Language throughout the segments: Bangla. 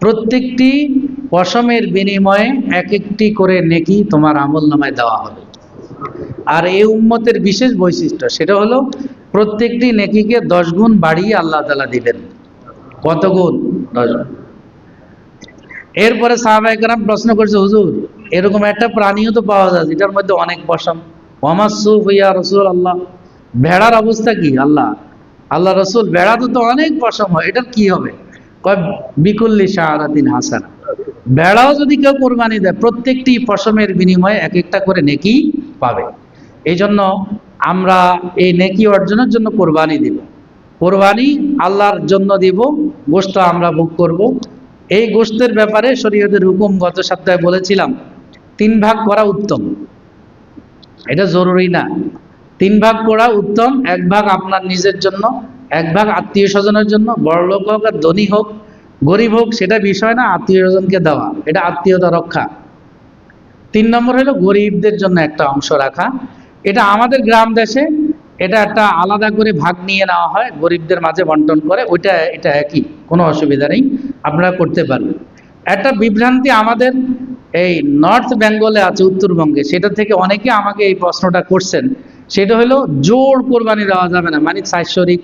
প্রত্যেকটি পশমের বিনিময়ে এক একটি করে নেকি তোমার আমলনামায় দেওয়া হবে। আর এই উম্মতের বিশেষ বৈশিষ্ট্য, সেটা হলো প্রত্যেকটি নেকিকে 10 গুণ বাড়িয়ে আল্লাহ তাআলা দিবেন। কত গুণ? 10 গুণ। এরপরে সাহাবায়ে কেরাম প্রশ্ন করছে, হুজুর এরকম একটা প্রাণীও তো পাওয়া যায় যেটার মধ্যে অনেক পশম, ওয়ামাসুফ ইয়া রাসূলুল্লাহ, ভেড়ার অবস্থা কি? আল্লাহ রসুল, ভেড়া তো অনেক পশম হয়, এটার কি হবে? কয় বিকুল্লি শাআরাতিন হাসানা, ভেড়াও যদি কেউ কোরবানি দেয় প্রত্যেকটি পশমের বিনিময়ে এক একটা করে নেকি পাবে। এই জন্য আমরা এই নেকি অর্জনের জন্য কোরবানি দিব। কোরবানি আল্লাহর জন্য দিব, গোশত আমরা ভোগ করব। এই গোশতের ব্যাপারে শরীয়তের হুকুম গত সপ্তাহে বলেছিলাম, 3 ভাগ করা উত্তম। এটা জরুরি না, 3 ভাগ করা উত্তম। 1 ভাগ আপনার নিজের জন্য, 1 ভাগ আত্মীয় স্বজনের জন্য, বড়লোক হোক আর ধনী হোক, গরিব হোক সেটা বিষয় না, আত্মীয় স্বজনকে দেওয়া, এটা আত্মীয়তা রক্ষা। 3 নম্বর হলো গরিবদের জন্য একটা অংশ রাখা। এটা আমাদের গ্রাম দেশে এটা একটা আলাদা করে ভাগ নিয়ে নেওয়া হয়, গরিবদের মাঝে বন্টন করে, এটা একই, কোনো অসুবিধা নেই, আপনারা করতে পারবেন। একটা বিভ্রান্তি আমাদের এই নর্থ বেঙ্গলে আছে, উত্তরবঙ্গে, সেটা থেকে অনেকে আমাকে এই প্রশ্নটা করছেন। সেটা হলো জোর কোরবানি দেওয়া যাবে না, মানে 4 শরিক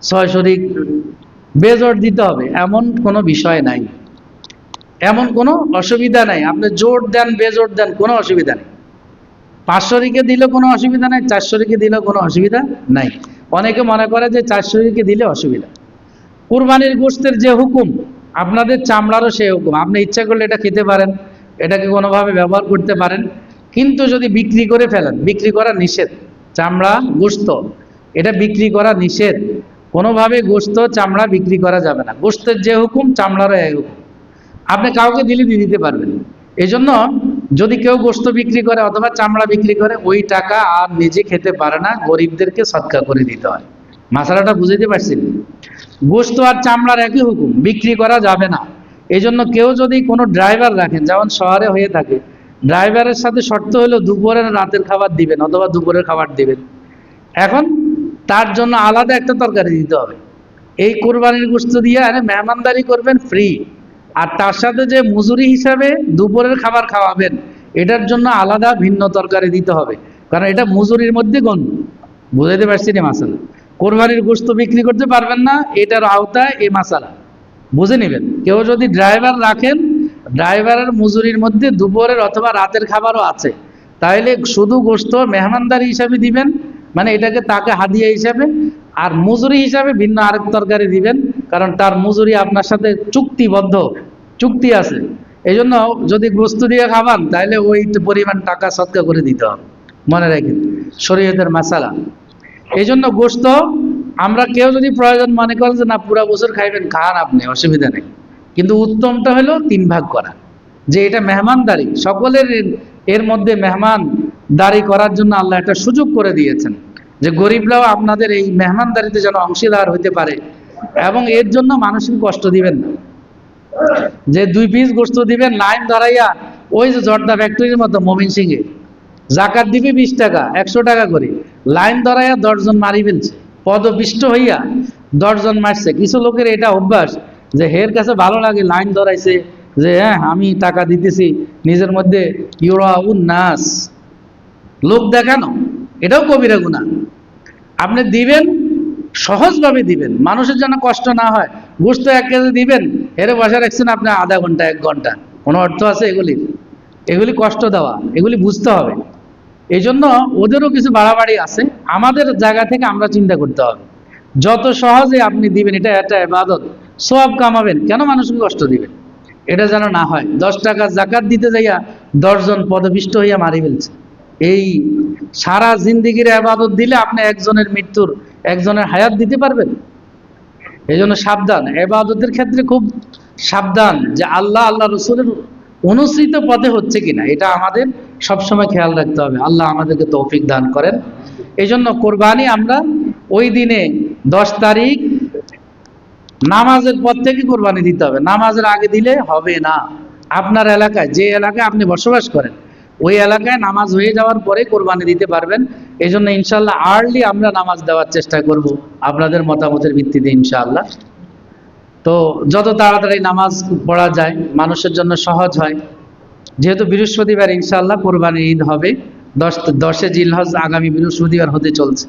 6 শরিক বেজোর দিতে হবে, এমন কোনো বিষয় নাই, এমন কোনো অসুবিধা নাই। আপনি জোর দেন বেজোর দেন, কোনো অসুবিধা নেই। 5 শরিকে দিলে কোনো অসুবিধা নাই, 4 শরিকে দিলেও কোনো অসুবিধা নাই। অনেকে মনে করে যে 4 শরিকে দিলে অসুবিধা। কুরবানির গোশতের যে হুকুম, আপনাদের চামড়ারও সেই হুকুম। আপনি ইচ্ছা করলে এটা খেতে পারেন, এটাকে কোনোভাবে ব্যবহার করতে পারেন, কিন্তু যদি বিক্রি করে ফেলেন, বিক্রি করা নিষেধ। চামড়া গোশত এটা বিক্রি করা নিষেধ, কোনোভাবে গোশত চামড়া বিক্রি করা যাবে না। গোশতের যে হুকুম চামড়ারও এই হুকুম। আপনি কাউকে দিলে দিয়ে দিতে পারবেন। এই জন্য যদি কেউ গোশত বিক্রি করে অথবা চামড়া বিক্রি করে, ওই টাকা আর নিজে খেতে পারে না, গরিবদেরকে সদকা করে দিতে হয়। মাসালাটা বুঝাইতে পারছেন? গোশত আর চামড়ার একই হুকুম, বিক্রি করা যাবে না। এই জন্য কেউ যদি কোনো ড্রাইভার রাখেন, যেমন শহরে হয়ে থাকে, ড্রাইভারের সাথে শর্ত হলো দুপুরের রাতের খাবার দিবেন অথবা দুপুরের খাবার দিবেন। এখন তার জন্য আলাদা একটা তরকারি দিতে হবে। এই কোরবানির গোশত দিয়ে মেহমানদারি করবেন ফ্রি, আর তার সাথে যে মজুরি হিসাবে দুপুরের খাবার খাওয়াবেন, এটার জন্য আলাদা ভিন্ন তরকারি দিতে হবে, কারণ এটা মজুরির মধ্যে গণ্য। বুঝাইতে পারছি না মাসালা? কোরবানির গোশত বিক্রি করতে পারবেন না, এটার আওতায় এই মাসালা বুঝে নেবেন। কেউ যদি ড্রাইভার রাখেন, ড্রাইভারের মজুরির মধ্যে দুপুরের অথবা রাতের খাবারও আছে, তাইলে শুধু গোশত মেহমানদারি হিসাবে দিবেন, মানে এটাকে তাকে হাদিয়া হিসাবে, আর মজুরি হিসাবে ভিন্ন আরেক তরকারি দিবেন, কারণ তার মজুরি আপনার সাথে চুক্তিবদ্ধ, চুক্তি আছে। এই জন্য যদি গোশত দিয়ে খাবান, তাহলে ওই পরিমাণ টাকা সদকা করে দিতে হবে, মনে রাখেন, শরীয়তের মাসালা। এই জন্য গোশত আমরা কেউ যদি প্রয়োজন মনে করেন যে না পুরা বছর খাইবেন, খান, আপনি, অসুবিধা নেই, কিন্তু উত্তমটা হলো 3 ভাগ করা, যে এটা মেহমানদারি, সকলের এর মধ্যে মেহমানদারি করার জন্য আল্লাহ একটা সুযোগ করে দিয়েছেন, যে গরিবরাও আপনাদের এই মেহমানদারিতে যেন অংশীদার হইতে পারে, এবং এর জন্য মানুষকে কষ্ট দিবেন না। যে 2 পিস গোশত দিবেন লাইন ধরাইয়া, ওই যে জর্দা ফ্যাক্টরির মতো মমিন সিংহে জাকাত দিবে 20 টাকা 100 টাকা করে, লাইন ধরাইয়া 10 জন মারি ফেলছে, পদপিষ্ট হইয়া 10 জন মারছে। কিছু লোকের এটা অভ্যাস, যে হের কাছে ভালো লাগে লাইন ধরাইছে, যে হ্যাঁ আমি টাকা দিতেছি, নিজের মধ্যে ইউরাউন নাস, লোক দেখানো, এটাও কবিরা গুনাহ। আপনি দিবেন সহজভাবে দিবেন, মানুষের জন্য কষ্ট না হয়। গোশত 1 কেজি দিবেন, হেরে বসে রাখছেন আপনি আধা ঘন্টা 1 ঘন্টা, কোনো অর্থ আছে এগুলির? এগুলি কষ্ট দেওয়া, এগুলি বুঝতে হবে। এই জন্য ওদেরও কিছু বাড়াবাড়ি আছে, আমাদের জায়গা থেকে আমরা চিন্তা করতে হবে। যত সহজে আপনি দিবেন, এটা একটা ইবাদত, সওয়াব কামাবেন, কেন মানুষকে কষ্ট দিবেন? এটা যেন না হয় 10 টাকা জাকাত দিতে যাইয়া 10 জন পদপিষ্ট হইয়া মারি ফেলছে। এই সারা জিন্দিগির ইবাদত দিলে আপনি একজনের মৃত্যুর, একজনের হায়াত দিতে পারবেন? এই জন্য সাবধান, ইবাদতের ক্ষেত্রে খুব সাবধান, যে আল্লাহ রসুলের অনুসৃত পথে হচ্ছে কিনা, এটা আমাদের সবসময় খেয়াল রাখতে হবে। আল্লাহ আমাদেরকে তৌফিক দান করেন। এই জন্য কোরবানি আমরা ওই দিনে 10 তারিখ নামাজের পর থেকে কোরবানি দিতে হবে, নামাজের আগে দিলে হবে না। আপনার এলাকায়, যে এলাকায় আপনি বসবাস করেন, ওই এলাকায় নামাজ হয়ে যাওয়ার পরে কোরবানি দিতে পারবেন। এই জন্য ইনশাল্লাহ আর্লি আমরা নামাজ দেওয়ার চেষ্টা করব, আপনাদের মতামতের ভিত্তিতে ইনশাআল্লাহ। তো তো যত তাড়াতাড়ি নামাজ পড়া যায় মানুষের জন্য সহজ হয়। যেহেতু বৃহস্পতিবার ইনশাআল্লাহ কোরবানির ঈদ হবে, 10 জিলহজ আগামী বৃহস্পতিবার হতে চলছে।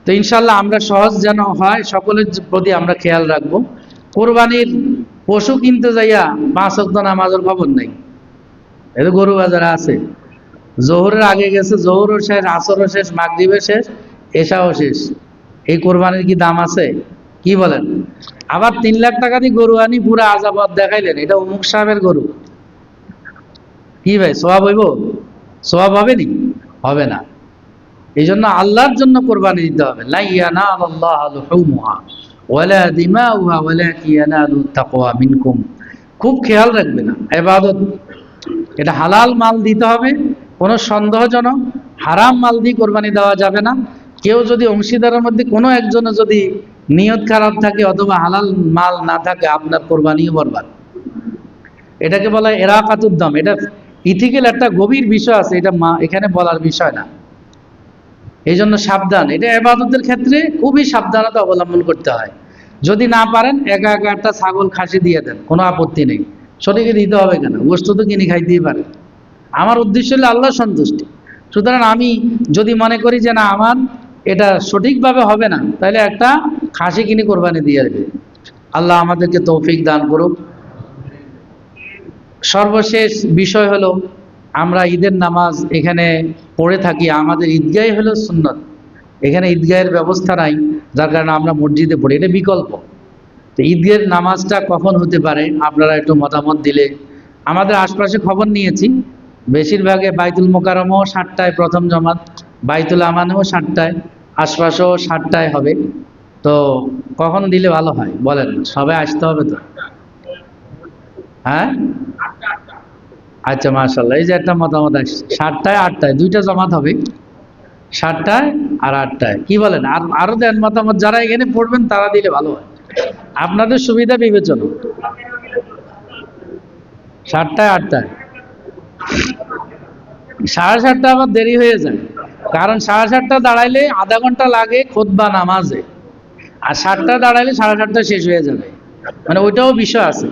তো ইনশাআল্লাহ আমরা সহজ যেন হয় সকলের প্রতি আমরা খেয়াল রাখবো। কোরবানির পশু কিনতে যাইয়া 5 ওয়াক্ত নামাজের খবর নেই। এই গরু বাজারে আছে, জোহরের আগে গেছে, জোহরও শেষ, আসরও শেষ, মাগরিবের শেষ, এশাও শেষ। এই কোরবানির কি দাম আছে? কি বলেন? আবার 3 লাখ টাকা দিয়ে গরু আনি পুরা আজাবাদ দেখাইলেন এটা অমুক সাহেবের গরু। কি ভাই সওয়াব হইব? সওয়াব হবে নি? হবে না। এই জন্য আল্লাহর জন্য কোরবানি দিতে হবে। লা ইয়ানালুল্লাহু লুহুমুহা ওয়ালা দিমাউহা ওয়ালাকিন ইয়ানালুত তাকওয়া মিনকুম। খুব খেয়াল রাখবেন, ইবাদত এটা হালাল মাল দিতে হবে, কোনো সন্দেহজনক হারাম মাল দিয়ে কোরবানি দেওয়া যাবে না। কেউ যদি অংশীদারের মধ্যে কোনো একজনের যদি নিয়ত খারাপ থাকে অথবা হালাল মাল না থাকে, আপনার কোরবানিও বরবাদ। এটাকে বলা হয় ইরাকাতুদ্দাম। এটা ইথিক্যাল একটা গভীর বিষয় আছে, এটা এখানে বলার বিষয় না। এই জন্য সাবধান, এটা ইবাদতের ক্ষেত্রে খুবই সাবধানতা অবলম্বন করতে হয়। যদি না পারেন একা একা একটা ছাগল খাসি দিয়ে দেন, কোনো আপত্তি নেই। শরীরে দিতে হবে কেন? গোশত তো কিনে খাইতেই পারে। আমার উদ্দেশ্য হলো আল্লাহ সন্তুষ্টি। সুতরাং আমি যদি মনে করি যে না আমার এটা সঠিকভাবে হবে না, তাহলে একটা খাসি কিনে কোরবানি দিয়ে দেবে। আল্লাহ আমাদেরকে তৌফিক দান করুক। সর্বশেষ বিষয় হলো আমরা ঈদের নামাজ এখানে পড়ে থাকি, আমাদের ঈদগাহ হলো সুন্নত। এখানে ঈদগাহের ব্যবস্থা নাই, যার কারণে আমরা মসজিদে পড়ি, এটা বিকল্প। তো ঈদের নামাজটা কখন হতে পারে আপনারা একটু মতামত দিলে। আমাদের আশপাশে খবর নিয়েছি, বেশিরভাগে বাইতুল মোকাররমও 7টায় প্রথম জামাত, বাইতুল আমানেও 7টায়, আশপাশেও 7টায় হবে। তো কখন দিলে ভালো হয় বলেন? সবাই আসতে হবে তো? হ্যাঁ, আচ্ছা মাশাআল্লাহ, এই যে একটা মতামত আসছে 7টায় 8টায়, 2টা জামাত হবে, 7টায় আর 8টায়। কি বলেন? আর আরো দেন মতামত, যারা এখানে পড়বেন তারা দিলে ভালো হয়, আপনাদের সুবিধা বিবেচনা। 7টায় 8টায়, 7:30 আবার দেরি হয়ে যায়, কারণ 7:30 দাঁড়াইলে আধা ঘন্টা লাগে খুতবা নামাজে, আর 7টা দাঁড়াইলে 7:30 শেষ হয়ে যাবে। মানে ওইটাও বিষয় আছে,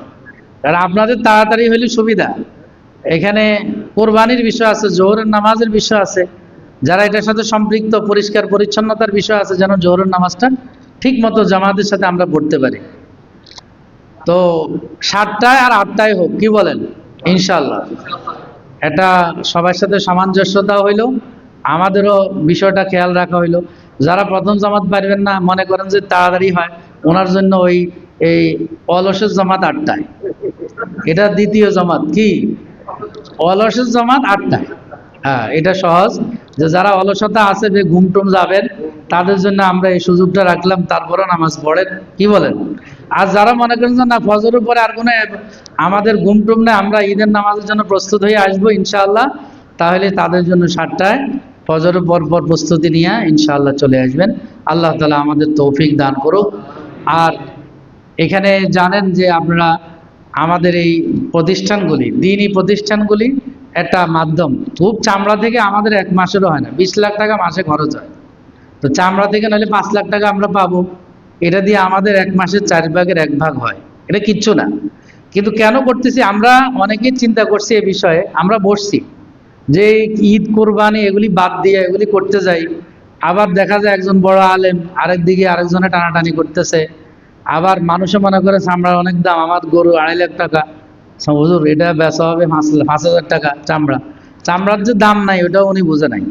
কারণ আপনাদের তাড়াতাড়ি হইলে সুবিধা। এখানে কোরবানির বিষয় আছে, জোহরের নামাজের বিষয় আছে, যারা এটার সাথে সম্পৃক্ত পরিষ্কার পরিচ্ছন্নতার বিষয় আছে, যেন জোহরের নামাজটা ঠিক মতো জামাতের সাথে আমরা পড়তে পারি। তো 7টায় আর 8টায় হোক, কি বলেন? ইনশাআল্লাহ এটা সবার সাথে সামঞ্জস্যতা হইল, আমাদেরও বিষয়টা খেয়াল রাখা হইল। যারা প্রথম জামাত পারবেন না, মনে করেন যে তাড়াতাড়ি হয়, ওনার জন্য ওই এই অলসের জামাত 8টায়, এটা দ্বিতীয় জামাত। কি অলসের জামাত 8টায়? হ্যাঁ, এটা সহজ। যে যারা অলসতা আছে, যে ঘুমটুম যাবেন, তাদের জন্য আমরা এই সুযোগটা রাখলাম, তারপরে নামাজ পড়েন। কি বলেন? আর যারা মনে করেন যে না ফজরের পরে আর কোনো আমাদের ঘুমটুম নেই, আমরা ঈদের নামাজের জন্য প্রস্তুত হয়ে আসবো ইনশাআল্লাহ, তাহলে তাদের জন্য 7টায় ফজরের পর পর প্রস্তুতি নিয়ে ইনশাআল্লাহ চলে আসবেন। আল্লাহ তাআলা আমাদের তৌফিক দান করুক। আর এখানে জানেন যে আপনারা আমাদের এই প্রতিষ্ঠানগুলি, দ্বীনি প্রতিষ্ঠানগুলি একটা মাধ্যম। খুব চামড়া থেকে আমাদের 1 মাসেরও হয় না, 20 লাখ টাকা মাসে খরচ হয়। তো চামড়া থেকে নাহলে 5 লাখ টাকা আমরা পাবো, এটা দিয়ে আমাদের 1 মাসের 4 ভাগের 1 ভাগ হয়, এটা কিচ্ছু না। কিন্তু কেন করতেছি আমরা, অনেকেই চিন্তা করছি এ বিষয়ে, আমরা বসছি যে ঈদ কোরবানি এগুলি বাদ দিয়ে এগুলি করতে যাই, আবার দেখা যায় একজন বড় আলেম আরেকদিকে আরেকজনে টানাটানি করতেছে, আবার মানুষে মনে করে চামড়ার অনেক দাম, আমার গরু 2.5 লাখ টাকা, হুজুর এটা বেচা হবে 5,000 টাকা চামড়া। চামড়ার যে দাম নাই ওটাও উনি বুঝে নাই,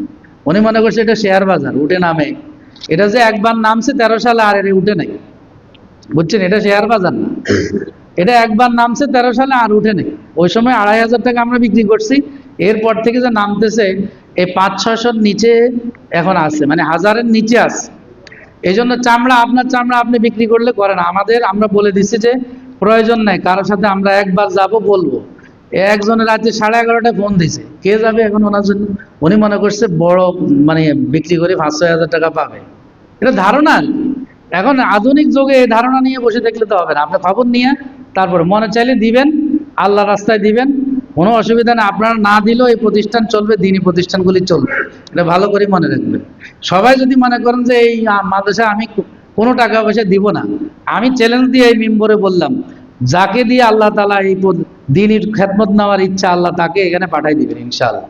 উনি মনে করছে এটা শেয়ার বাজার, উঠে নামে। এটা যে একবার নামছে 13 সালে, আর এটা উঠে নাই, বুঝছেন? এটা শেয়ার বাজার না, এটা একবার নামছে 13 সালে আর উঠে নেই। ওই সময় 2,500 টাকা আমরা বিক্রি করছি, এরপর থেকে যে নামতেছে এই 500-600 নিচে এখন আছে, মানে 1000-এর নিচে আছে। এই জন্য চামড়া, আপনার চামড়া আপনি বিক্রি করলে করেন, আমাদের আমরা বলে দিচ্ছি যে প্রয়োজন নাই কারোর সাথে, আমরা একবার যাব বলবো। একজনের রাতে 11:30টায় ফোন দিছে, কে যাবে এখন ওনার জন্য? উনি মনে করছে বড় মানে বিক্রি করে 500-6,000 টাকা পাবে, এটা ধারণা। এখন আধুনিক যুগে এই ধারণা নিয়ে বসে দেখলে তো হবে না, আপনি খবর নিয়ে তারপরে মনে চাইলে দিবেন, আল্লাহ রাস্তায় দিবেন, কোনো অসুবিধা নেই। আপনারা না দিলেও এই প্রতিষ্ঠান চলবে, দ্বীনি প্রতিষ্ঠানগুলি চলবে, এটা ভালো করে মনে রাখবেন। সবাই যদি মনে করেন যে এই মাদ্রাসা আমি কোনো টাকা পয়সা দিব না। আমি চ্যালেঞ্জ দিয়ে এই মেম্বরে বললাম, যাকে দিয়ে আল্লাহ তাআলা এই দিনের খেদমত নেওয়ার ইচ্ছা, আল্লাহ তাকে এখানে পাঠাই দিবেন ইনশাআল্লাহ।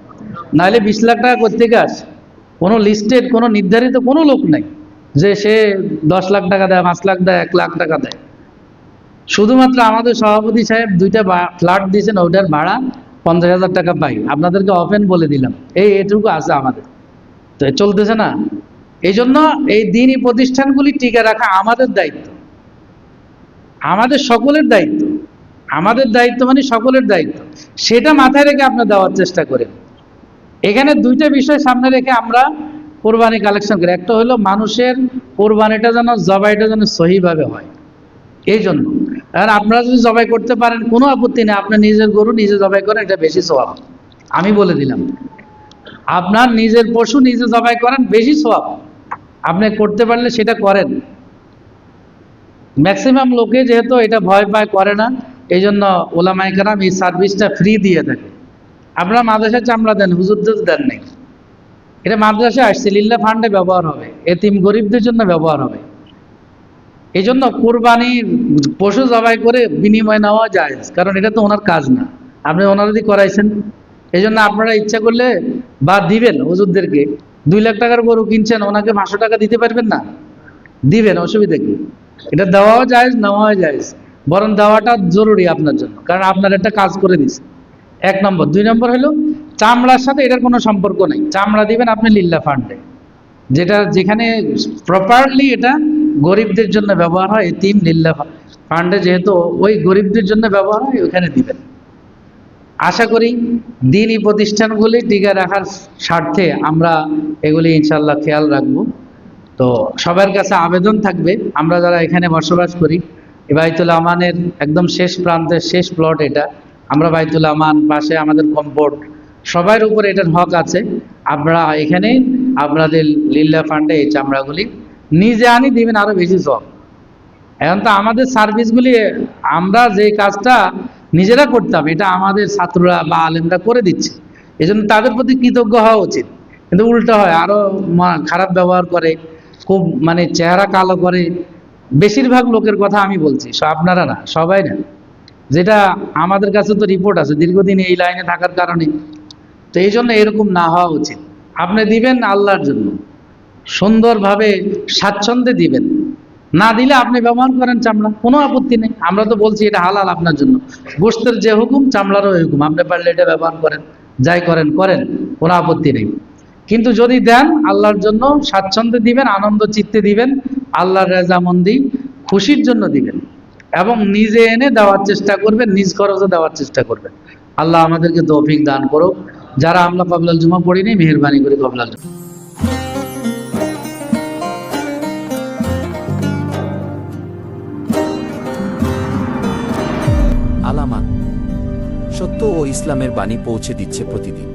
নাহলে 20 লাখ টাকা কোত্থেকে আসে? কোনো লিস্টেড, কোনো নির্ধারিত কোনো লোক নাই যে সে 10 লাখ টাকা দেয়, 5 লাখ দেয়, 1 লাখ টাকা দেয়। শুধুমাত্র আমাদের সভাপতি সাহেব 2টা ফ্ল্যাট দিয়েছেন, ওটার ভাড়া 50,000 টাকা পাই। আপনাদেরকে ওপেন বলে দিলাম, এটুকু আছে আমাদের। তো চলতেছে না। এই জন্য এই দিনই প্রতিষ্ঠানগুলি টিকে রাখা আমাদের দায়িত্ব, আমাদের সকলের দায়িত্ব। আমাদের দায়িত্ব মানে সকলের দায়িত্ব, সেটা মাথায় রেখে আপনি দেওয়ার চেষ্টা করেন। এখানে 2টা বিষয় সামনে রেখে আমরা কোরবানি কালেকশন করি। একটা হলো মানুষের কোরবানিটা যেন, জবাইটা যেন সহিভাবে হয়। এই জন্য আর আপনারা যদি জবাই করতে পারেন কোনো আপত্তি নেই, আপনি নিজের গরু নিজে জবাই করেন, এটা বেশি সওয়াব। আমি বলে দিলাম, আপনার নিজের পশু নিজে জবাই করেন, বেশি সওয়াব। আপনি করতে পারলে সেটা করেন। ম্যাক্সিমাম লোকে যেহেতু এটা ভয় পায়, করে না, এই জন্য ওলামায়ে কেরাম এই সার্ভিসটা ফ্রি দিয়ে থাকে। আপনারা মাদ্রাসায় চামড়া দেন, হুজুরদের দেন নাই। এটা মাদ্রাসায় আসছে, লিল্লাহ ফান্ডে ব্যবহার হবে, এতিম গরিবদের জন্য ব্যবহার হবে। এই জন্য কোরবানির পশু জবাই করে বিনিময় নেওয়া যায়, কারণ এটা তো ওনার কাজ না, আপনি ওনারা দিয়ে করাইছেন। এই জন্য আপনারা ইচ্ছা করলে বা দিবেন হুজুরদেরকে। 2 লাখ টাকার গরু কিনছেন, ওনাকে 500 টাকা দিতে পারবেন না? দিবেন, অসুবিধা কি? এটা দেওয়াও যায়, নেওয়াও যায়, বরং দেওয়াটা জরুরি আপনার জন্য, কারণ আপনার একটা কাজ করে দিচ্ছে। 1 নম্বর। 2 নম্বর হলো চামড়ার সাথে এটার কোনো সম্পর্ক নেই। চামড়া দিবেন আপনি লিল্লাহ ফান্ডে, যেটা যেখানে প্রপারলি এটা গরিবদের জন্য ব্যবহার হয়, এতিম লিল্লাহ ফান্ডে যেহেতু ওই গরিবদের জন্য ব্যবহার হয়, ওখানে দিবেন। আশা করি দিনই প্রতিষ্ঠানগুলি টিকে রাখার স্বার্থে আমরা এগুলি ইনশাল্লাহ খেয়াল রাখবো। তো সবার কাছে আবেদন থাকবে, আমরা যারা এখানে বসবাস করি, এই বাইতুল আমানের একদম শেষ প্রান্তের শেষ প্লট এটা। আমরা বাইতুল আমান, পাশে আমাদের কম্পাউন্ড, সবার উপরে এটার হক আছে। আপনারা এখানে আপনাদের লিল্লাহ ফান্ডে এই চামড়াগুলি নিজে আনি দিবেন, আরো বেশি সব। এখন তো আমাদের সার্ভিসগুলি, আমরা যে কাজটা নিজেরা করতাম, এটা আমাদের ছাত্ররা বা আলেমরা করে দিচ্ছে। এই জন্য তাদের প্রতি কৃতজ্ঞ হওয়া উচিত। কিন্তু উল্টো হয়, আরো খারাপ ব্যবহার করে, খুব মানে চেহারা কালো করে। বেশিরভাগ লোকের কথা আমি বলছি, আপনারা না, সবাই না। যেটা আমাদের কাছে তো রিপোর্ট আছে দীর্ঘদিন এই লাইনে থাকার কারণে। তো এই জন্য এরকম না হওয়া উচিত। আপনি দিবেন আল্লাহর জন্য, সুন্দরভাবে স্বাচ্ছন্দ্যে দিবেন। না দিলে আপনি ব্যবহার করেন চামড়া, কোনো আপত্তি নেই। আমরা তো বলছি এটা হালাল আপনার জন্য। গোশতের যে হুকুম, চামড়ারও হুকুম। আপনি পারলে এটা ব্যবহার করেন, যাই করেন করেন, কোনো আপত্তি নেই। কিন্তু যদি দেন আল্লাহর জন্য স্বাচ্ছন্দ্যে দিবেন, আনন্দ চিত্তে দিবেন, আল্লাহর রেজামন্দি খুশির জন্য দিবেন, এবং নিজে এনে দেওয়ার চেষ্টা করবেন, নিজ খরচে দেওয়ার চেষ্টা করবেন। আল্লাহ আমাদেরকে তৌফিক দান করুক। যারা আমরা কবলাল জুমা পড়িনি, মেহেরবানি করে কবলাল জুমা। আলামান, সত্য ও ইসলামের বাণী পৌঁছে দিচ্ছে প্রতিদিন।